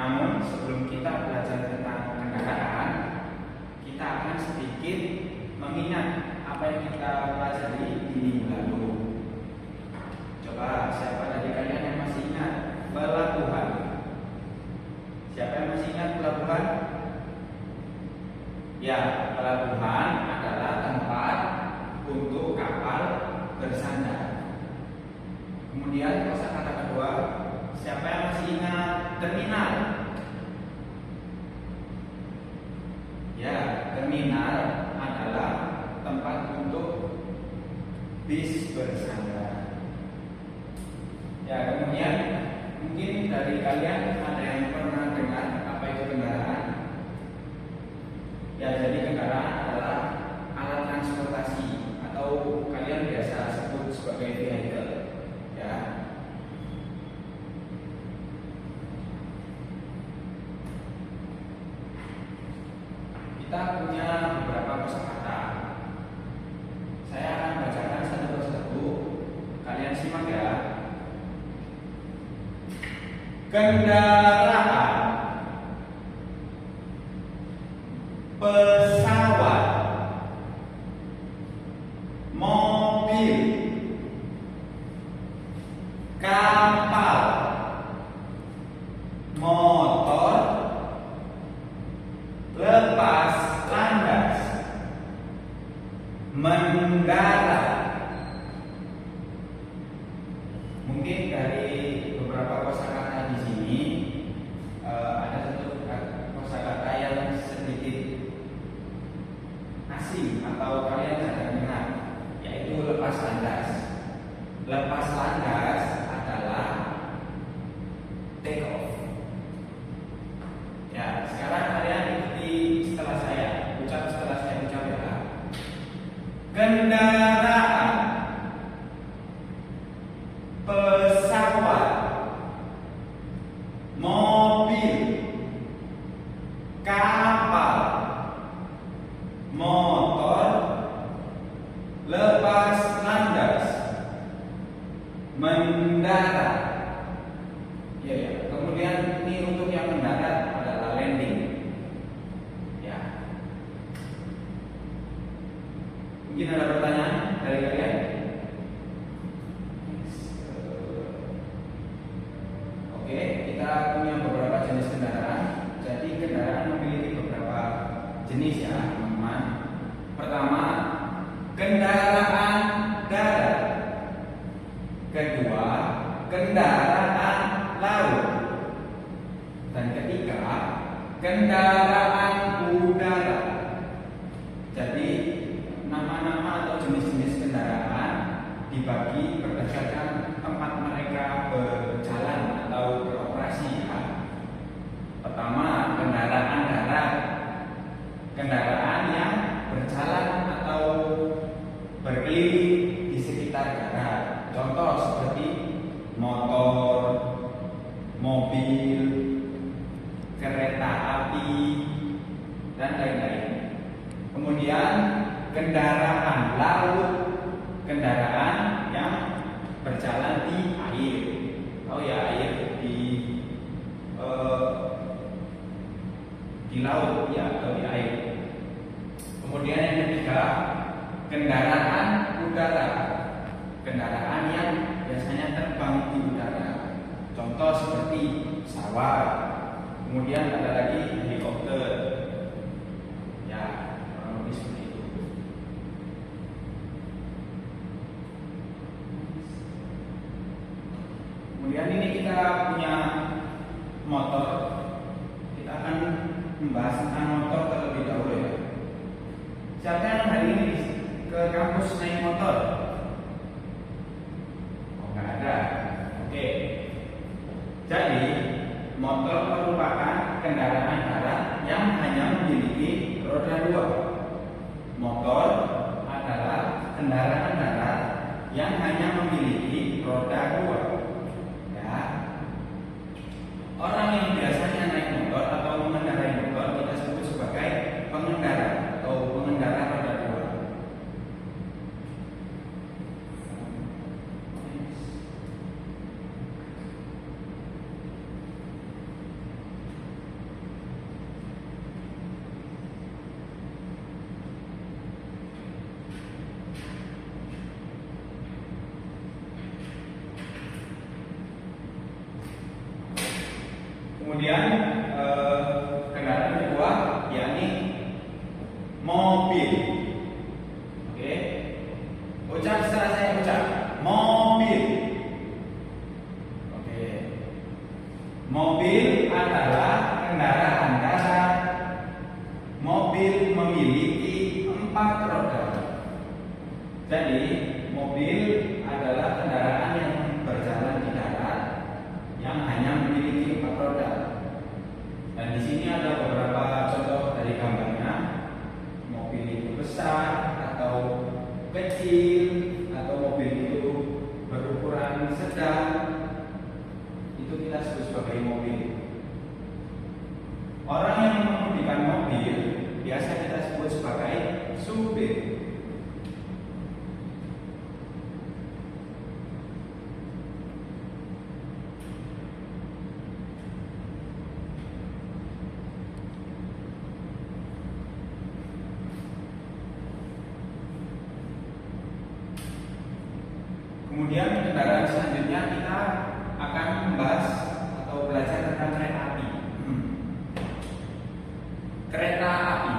Namun sebelum kita belajar tentang kendaraan, kita akan sedikit mengingat apa yang kita pelajari di minggu lalu. Coba siapa dari kalian yang masih ingat pelabuhan? Siapa yang masih ingat pelabuhan? Ya, pelabuhan adalah tempat untuk kapal bersandar. Kemudian kosakata kedua, siapa yang masih ingat terminal? Ya, terminal adalah tempat untuk bis bersandar. Ya, kemudian mungkin dari kalian ada yang pernah dengar apa itu kendaraan? Ya, jadi kendaraan adalah alat transportasi atau kalian biasa sebut sebagai vehicle. Ya. Kita punya beberapa kosakata. Saya akan bacakan satu persatu. Kalian simak ya. Kendaraan, pesawat, mobil, kapal, motor, lepas landas, mendarat. Mungkin dari beberapa kosakata di sini ada satu kosakata yang sedikit asing atau kalian jarang dengar, yaitu lepas landas. Lepas landas adalah take off. Ya, sekarang kalian ikuti setelah saya, ucap setelah saya ucap ya. Kendaraan, pesawat, mobil, kapal, motor, lepas landas, mendarat. Ya. Kemudian ini untuk yang mendarat adalah landing. Ya. Mungkin ada pertanyaan dari kalian? Oke, kita punya beberapa jenis kendaraan. Jadi kendaraan memiliki beberapa jenis ya, teman-teman. Pertama, kendaraan darat. Kedua, kendaraan laut. Dan ketiga, kendaraan udara. Jadi nama-nama atau jenis-jenis kendaraan dibagi berdasarkan tempat mereka berjalan atau beroperasi ya. Pertama, kendaraan darat. Kendaraan yang berjalan atau berkeliling di sekitar darat. Contoh seperti motor, mobil, kereta api, dan lain-lain. Kemudian kendaraan laut, kendaraan yang berjalan di air. Oh ya, air di laut ya, atau di air. Kemudian yang ketiga, kendaraan udara. Kendaraan yang biasanya terbang di udara. Contoh seperti pesawat. Kemudian ada lagi helikopter. Ya, kurang lebih seperti itu. Kemudian ini kita punya motor. Kita akan membahas tentang motor terlebih dahulu ya. Siapa yang hari ini ke kampus naik motor? Oh, nggak ada. Oke. Jadi motor merupakan kendaraan darat yang hanya memiliki roda dua. Motor adalah kendaraan darat yang hanya memiliki roda dua. Ya. Orang yang biasanya naik motor atau mengendarai motor kita sebut sebagai pengendara atau pengendara roda dua. Kemudian kendaraan kedua yakni mobil. Oke. Ucap setelah saya ucap. Mobil. Oke. Mobil adalah kendaraan darat. Mobil memiliki 4 roda. Jadi, mobil adalah kendaraan yang berjalan di darat yang hanya memiliki 4 roda. Dan di sini ada beberapa contoh dari gambarnya. Mobil itu besar atau kecil, atau mobil itu berukuran sedang, itu kita sebut sebagai mobil. Orang yang mengemudikan mobil biasa kita sebut sebagai supir. Kemudian kendaraan selanjutnya kita akan membahas atau belajar tentang kereta api. Kereta api.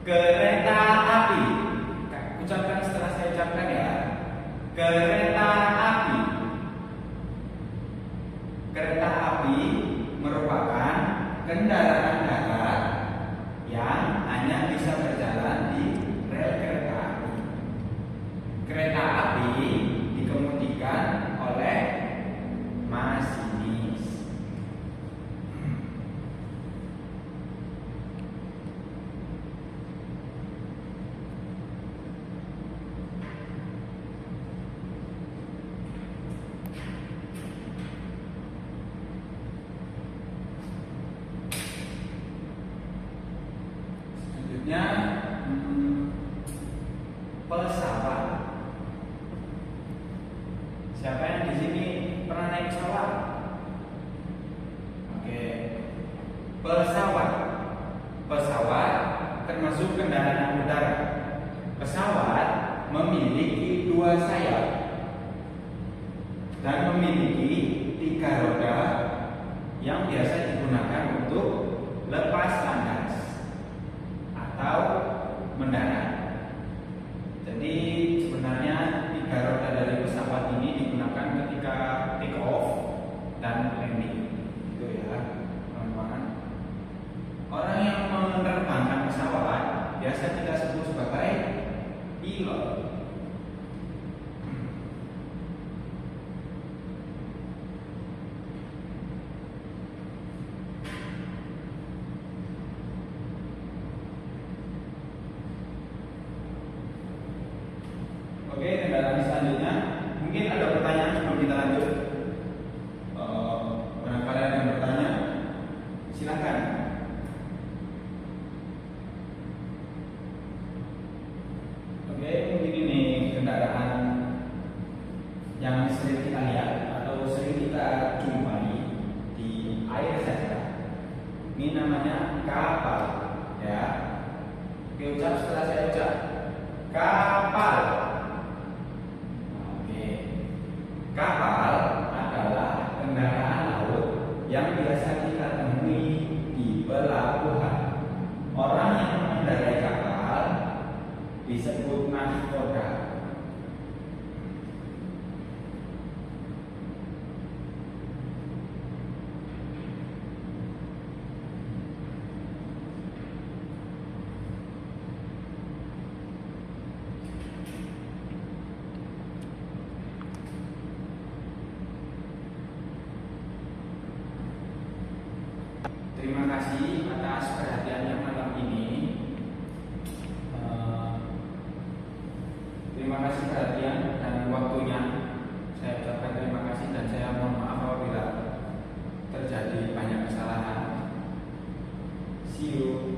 Kereta api. Ucapkan setelah saya ucapkan ya. Kereta api. Kereta api merupakan kendaraan darat yang hanya bisa berjalan di rel kereta api. Kereta api dikemudikan oleh masinis. Selanjutnya pesawat. Siapa yang di sini pernah naik pesawat? Oke. Pesawat. Pesawat termasuk kendaraan udara. Pesawat memiliki 2 sayap dan memiliki 3 roda yang biasa digunakan untuk lepas landas atau mendarat. Jadi sebenarnya 3 roda dari pesawat ini digunakan ketika take off dan landing. Itu ya, teman-teman. Orang yang menerbangkan pesawat biasa kita sebut sebagai pilot. Oke, kendaraan selanjutnya. Mungkin ada pertanyaan sebelum kita lanjut. Barangkali ada yang bertanya, silakan. Oke, mungkin ini kendaraan yang sering kita lihat atau sering kita jumpai di air saja. Ini namanya kapal, ya. Oke, ucap setelah saya ucap. Kapal. Kapal adalah kendaraan laut yang biasa kita temui di pelabuhan. Orang yang mengendarai kapal disebut nahkoda. Terima kasih atas perhatiannya malam ini. Terima kasih perhatian dan waktunya. Saya ucapkan terima kasih dan saya mohon maaf apabila terjadi banyak kesalahan. See you.